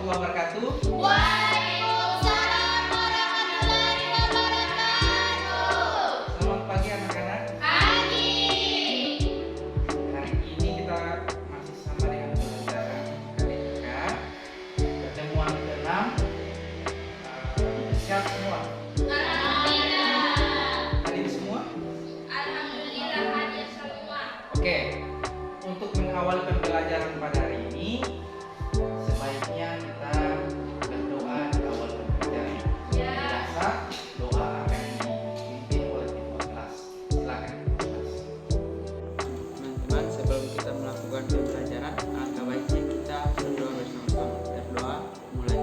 warahmatullahi wabarakatuh. Waalaikumsalam warahmatullahi wabarakatuh. Selamat pagi anak-anak. Pagi. Hari ini kita masih sama dengan pelajaran KDIK. Pertemuan ke-6. Siap semua? Alhamdulillah. Hadir semua? Alhamdulillah hadir semua. Oke. Untuk mengawali pembelajaran pada hari ini, sebaiknya kita berdoa di awal pembelajaran. Ya. Biasa doa akan dipimpin oleh ketua kelas. Silakan ketua kelas. Teman-teman, sebelum kita melakukan pembelajaran, alangkah baiknya kita berdoa bersama-sama. Berdoa, mulai.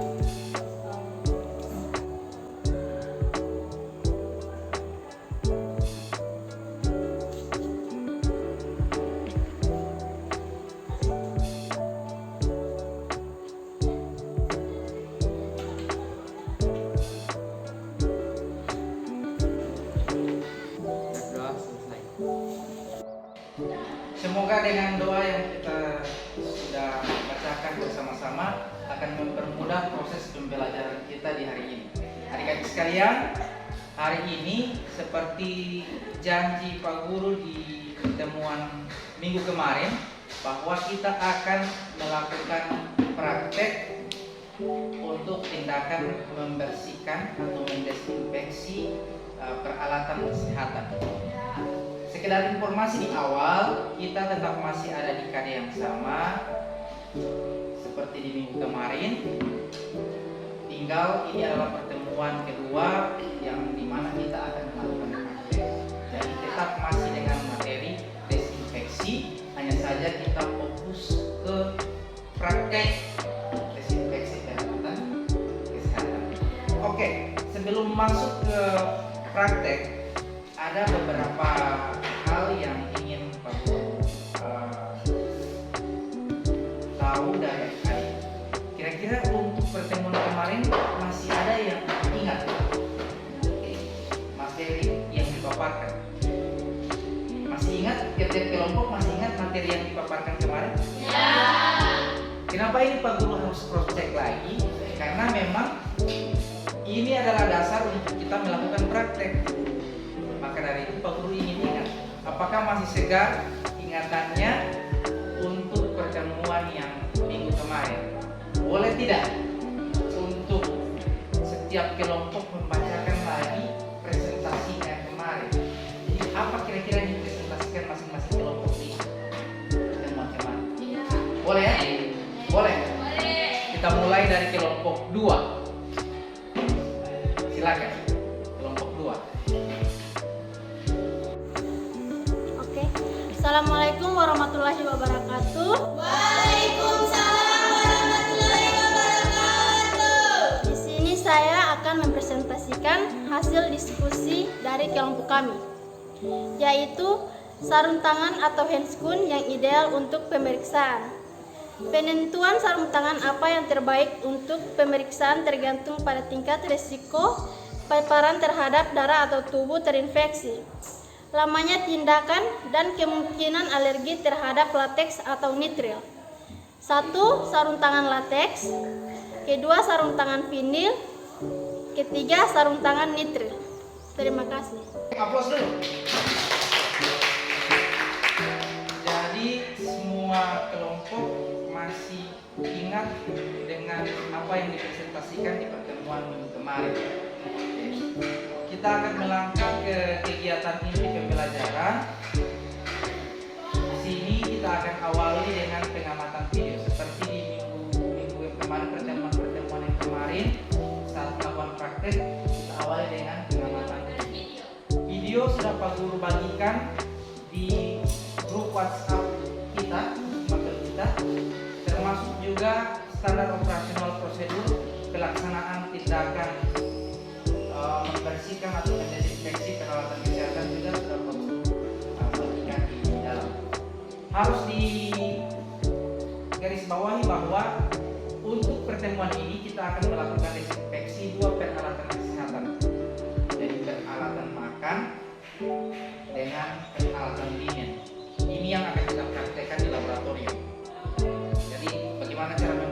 Berdoa selesai. Semoga dengan doa yang kita sudah bacakan bersama-sama akan mempermudah proses pembelajaran kita di hari ini. Adik-adik sekalian, hari ini seperti janji Pak Guru di pertemuan minggu kemarin bahwa kita akan melakukan praktek untuk tindakan membersihkan atau mendesinfeksi peralatan kesehatan. Sekedar informasi di awal, kita tetap masih ada di KD yang sama seperti di minggu kemarin. Tinggal ini adalah pertemuan kedua yang dimana kita akan melakukan praktek. Jadi tetap masih dengan materi desinfeksi, hanya saja kita fokus ke praktek desinfeksi peralatan kesehatan. Oke, sebelum masuk ke praktek, ada beberapa hal yang ingin Pak Guru tahu dari adik. Kira-kira untuk pertemuan kemarin masih ada yang ingat materi yang dipaparkan? Masih ingat? Tiap-tiap kelompok masih ingat materi yang dipaparkan kemarin? Ya. Kenapa ini Pak Guru harus cross check lagi? Karena memang ini adalah dasar untuk kita melakukan praktek. Maka dari itu Pak Guru ingin ingat, apakah masih segar ingatannya untuk pertemuan yang minggu kemarin? Boleh tidak untuk setiap kelompok membacakan lagi presentasinya kemarin? Jadi apa kira-kira yang dipresentasikan masing-masing kelompok di pertemuan kemarin? Ya. Boleh ya? Boleh. Boleh. Kita mulai dari kelompok 2. Silakan. Kelompok 2. Oke. Assalamualaikum warahmatullahi wabarakatuh. Waalaikumsalam warahmatullahi wabarakatuh. Di sini saya akan mempresentasikan hasil diskusi dari kelompok kami, yaitu sarung tangan atau handscoon yang ideal untuk pemeriksaan. Penentuan sarung tangan apa yang terbaik untuk pemeriksaan tergantung pada tingkat risiko paparan terhadap darah atau tubuh terinfeksi, lamanya tindakan, dan kemungkinan alergi terhadap lateks atau nitril. 1. Sarung tangan lateks. 2. Sarung tangan vinil. 3. Sarung tangan nitril. Terima kasih. Aplaus dulu. Jadi semua kelompok masih ingat dengan apa yang dipresentasikan di pertemuan minggu kemarin. Kita akan melangkah ke kegiatan inti pembelajaran. Di sini kita akan awali dengan pengamatan video seperti di minggu yang kemarin, pertemuan yang kemarin saat melakukan praktek kita awali dengan pengamatan video. Video sudah Pak Guru bagikan di grup WhatsApp kita, materi kita, termasuk juga standar operasional prosedur pelaksanaan tindakan membersihkan atau mendesinfeksi peralatan kesehatan juga sudah bagikan di dalam. Harus digarisbawahi bahwa untuk pertemuan ini kita akan melakukan desinfeksi 2 peralatan kesehatan. Jadi peralatan makan dengan peralatan dingin. Ini yang akan kita praktekkan di laboratorium. Jadi bagaimana cara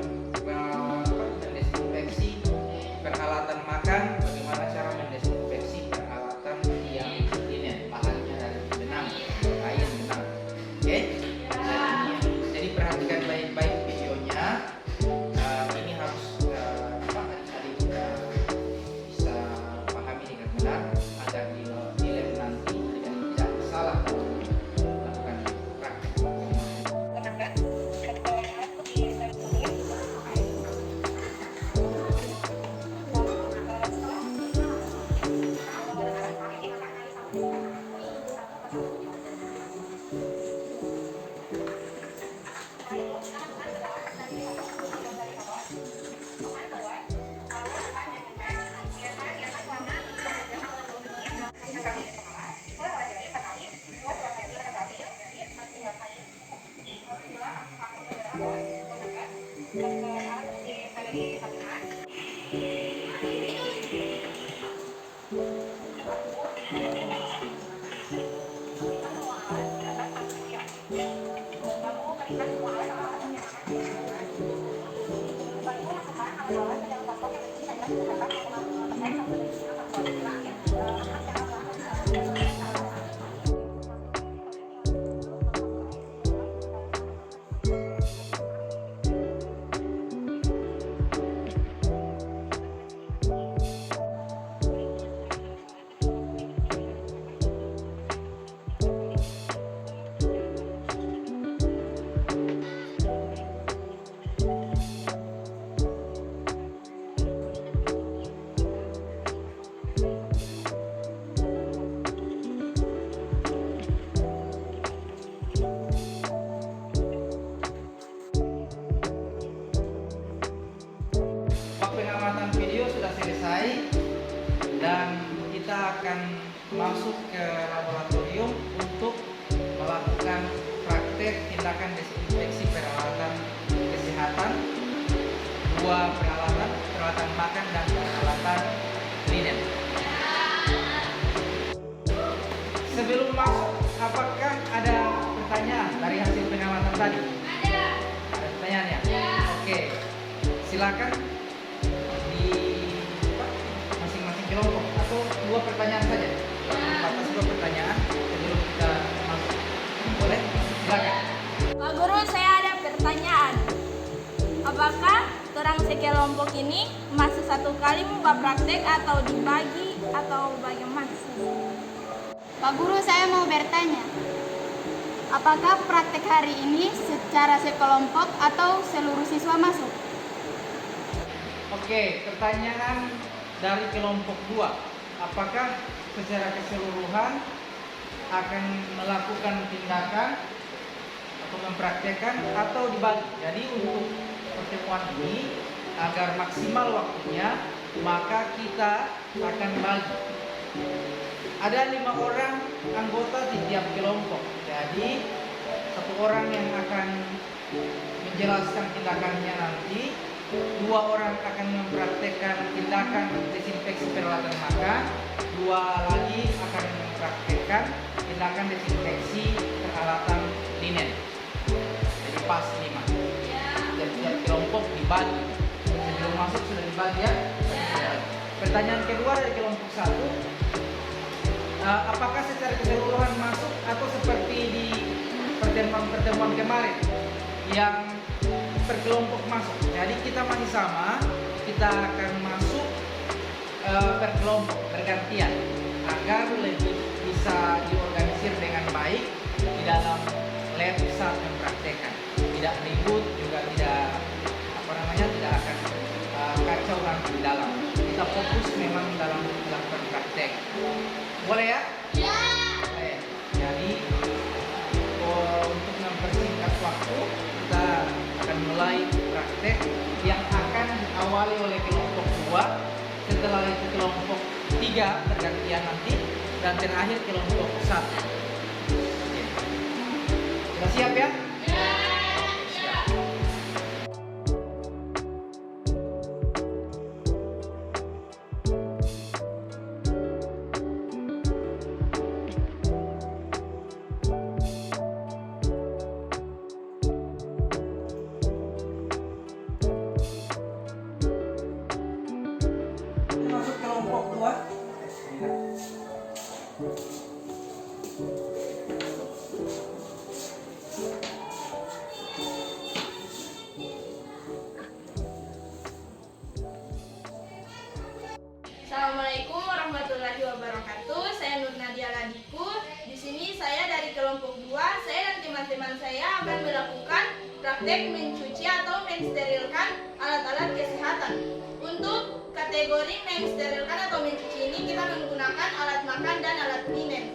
Pengamatan video sudah selesai dan kita akan masuk ke laboratorium untuk melakukan praktek tindakan desinfeksi peralatan kesehatan, dua peralatan makan dan peralatan linen. Sebelum masuk, apakah ada pertanyaan dari hasil pengamatan tadi? Ada. Ada pertanyaannya? Ya. Oke, silakan di masing-masing kelompok atau dua pertanyaan saja. Batas dua pertanyaan sebelum kita masuk. Boleh? Silakan. Pak Guru, saya ada pertanyaan. Apakah orang sekelompok ini masih satu kali membuat praktek atau dibagi atau bagaimana? Pak Guru, saya mau bertanya. Apakah praktek hari ini secara sekelompok atau seluruh siswa masuk? Oke, pertanyaan dari kelompok 2. Apakah secara keseluruhan akan melakukan tindakan atau mempraktekkan atau dibagi? Jadi untuk pertemuan ini agar maksimal waktunya, maka kita akan bagi. Ada 5 orang anggota di tiap kelompok. Jadi 1 orang yang akan menjelaskan tindakannya nanti, 2 orang akan mempraktekkan tindakan desinfeksi peralatan makan, 2 lagi akan mempraktekkan tindakan desinfeksi peralatan linen. Jadi pas 5. Dan tiap kelompok dibagi. Sebelum masuk sudah dibagi ya. Pertanyaan kedua dari kelompok 1. Apakah secara keseluruhan masuk atau seperti di pertemuan kemarin yang per kelompok masuk? Jadi kita masih sama, kita akan masuk per kelompok bergantian agar lebih bisa diorganisir dengan baik di dalam lab saat mempraktekkan. Tidak ribut, juga tidak tidak akan kacau nanti di dalam. Kita fokus memang dalam melakukan praktek. Boleh ya? Ya. Boleh. Jadi untuk mempersingkat waktu, kita akan mulai praktek yang akan diawali oleh kelompok 2, setelah itu kelompok 3 bergantian nanti, dan terakhir kelompok 1. Sudah siap ya? Siap. Masuk kelompok 2. Assalamualaikum warahmatullahi wabarakatuh. Saya Nur Nadia Ladiku. Di sini saya dari kelompok 2. Saya dan teman-teman saya akan melakukan praktek mencuci atau mensterilkan alat-alat kesehatan. Untuk kategori mensterilkan atau mencuci ini kita menggunakan alat makan dan alat linen.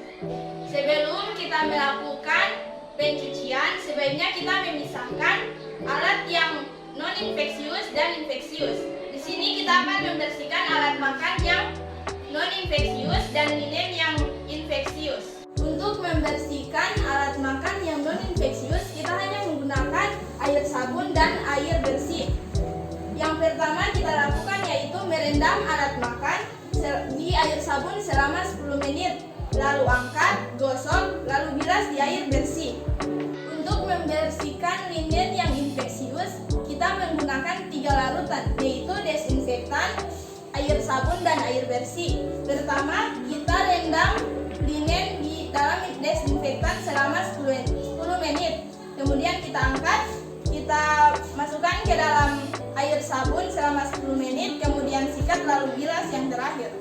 Sebelum kita melakukan pencucian, sebaiknya kita memisahkan alat yang non-infeksius dan infeksius. Di sini kita akan membersihkan alat makan yang non-infeksius dan linen yang infeksius. Untuk membersihkan alat makan yang non-infeksius, kita hanya menggunakan air sabun dan air bersih. Yang pertama kita lakukan yaitu merendam alat makan di air sabun selama 10 menit. Lalu angkat, gosok, lalu bilas di air bersih. Untuk membersihkan linen yang infeksius, kita menggunakan 3 larutan, yaitu desinfektan, air sabun, dan air bersih. Pertama, kita rendam linen di dalam desinfektan selama 10 menit. Kemudian kita angkat, kita masukkan ke dalam air sabun selama 10 menit, kemudian sikat lalu bilas yang terakhir.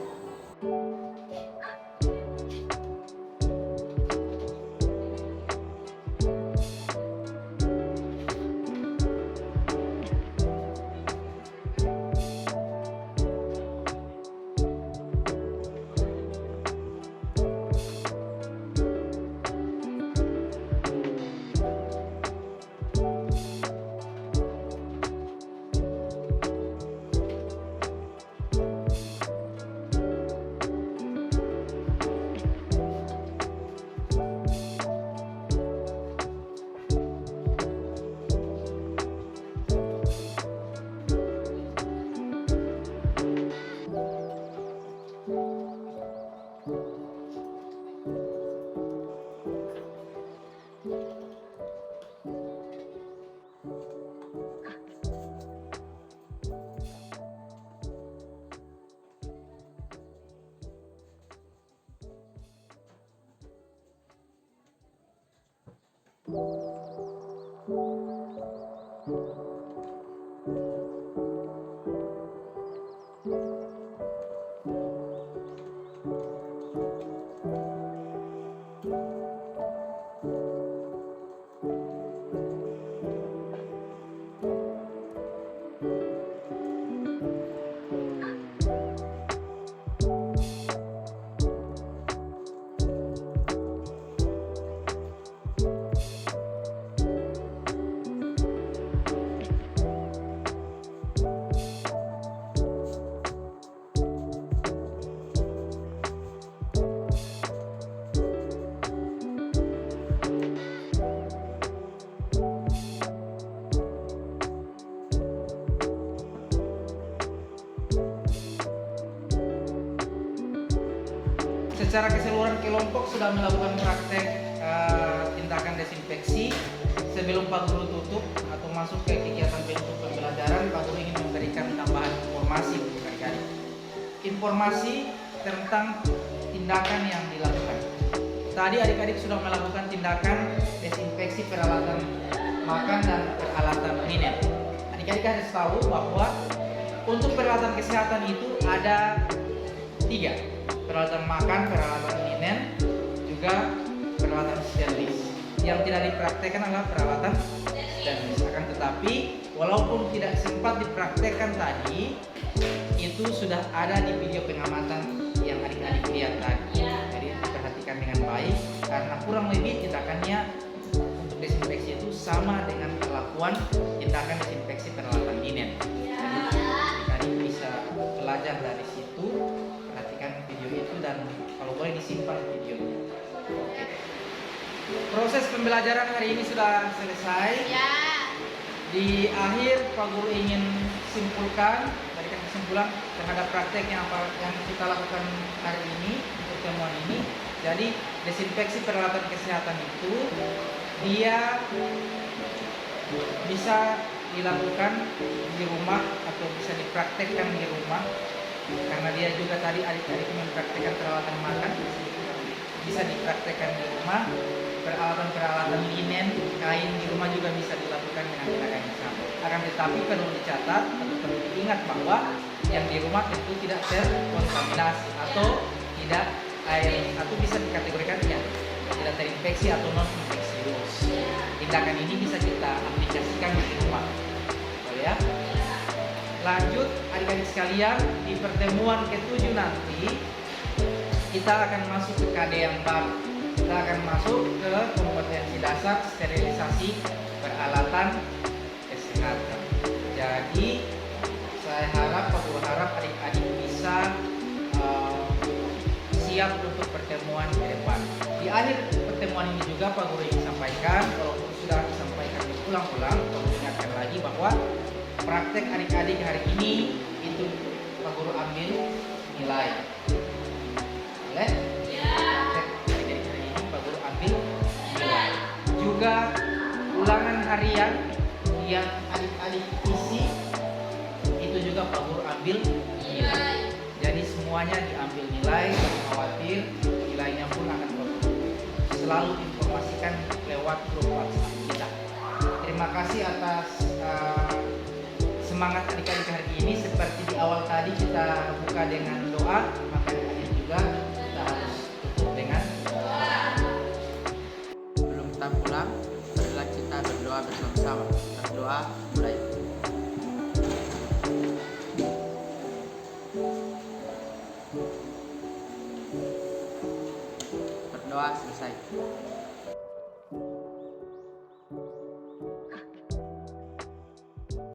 Secara keseluruhan kelompok sudah melakukan praktek tindakan desinfeksi. Sebelum Pak Guru tutup atau masuk ke kegiatan penutup pembelajaran, Pak Guru ingin memberikan tambahan informasi untuk adik-adik. Informasi tentang tindakan yang dilakukan. Tadi adik-adik sudah melakukan tindakan desinfeksi peralatan makan dan peralatan linen. Adik-adik harus tahu bahwa untuk peralatan kesehatan itu ada 3. Peralatan makan, peralatan linen, juga peralatan sterilis. Yang tidak dipraktekkan adalah peralatan sterilis. Akan tetapi, walaupun tidak sempat dipraktekkan tadi, itu sudah ada di video pengamatan yang adik-adik lihat tadi. Jadi diperhatikan dengan baik, karena kurang lebih tindakannya untuk desinfeksi itu sama dengan perlakuan tindakan desinfeksi peralatan linen. Jadi adik-adik bisa belajar dari situ. Video itu dan kalau boleh disimpan videonya. Oke. Proses pembelajaran hari ini sudah selesai. Ya. Di akhir Pak Guru ingin simpulkan, berikan kesimpulan terhadap praktek yang kita lakukan hari ini, pertemuan ini. Jadi desinfeksi peralatan kesehatan itu dia bisa dilakukan di rumah atau bisa dipraktekkan di rumah. Karena dia juga tadi adik-adik mempraktekkan peralatan makan, bisa dipraktekkan di rumah. Peralatan-peralatan linen, kain di rumah juga bisa dilakukan dengan tindakan yang sama. Akan tetapi perlu dicatat atau perlu diingat bahwa yang di rumah tentu tidak terkontaminasi atau tidak atau bisa dikategorikan ya tidak terinfeksi atau non infeksius. Tindakan ini bisa kita aplikasikan di rumah, boleh ya? Lanjut adik-adik sekalian, di pertemuan ke-7 nanti kita akan masuk ke KD yang baru. Kita akan masuk ke kompetensi dasar sterilisasi peralatan kesehatan. Jadi saya harap, Pak Guru harap adik-adik bisa siap untuk pertemuan ke depan. Di akhir pertemuan ini juga Pak Guru ingin sampaikan, walaupun sudah disampaikan berulang-ulang, Pak Guru ingatkan lagi bahwa praktek adik-adik hari ini itu Pak Guru ambil nilai. Boleh? Praktek adik-adik hari ini Pak Guru ambil nilai. Juga ulangan harian yang adik-adik isi itu juga Pak Guru ambil nilai. Jadi semuanya diambil nilai, jangan khawatir, nilainya pun akan Pak Guru selalu informasikan lewat grup WhatsApp kita. Terima kasih atas semangat adik-adik hari ini. Seperti di awal tadi kita buka dengan doa, maka di akhir juga kita harus tutup dengan doa. Sebelum kita pulang, marilah kita berdoa bersama-sama. Berdoa mulai. Berdoa selesai.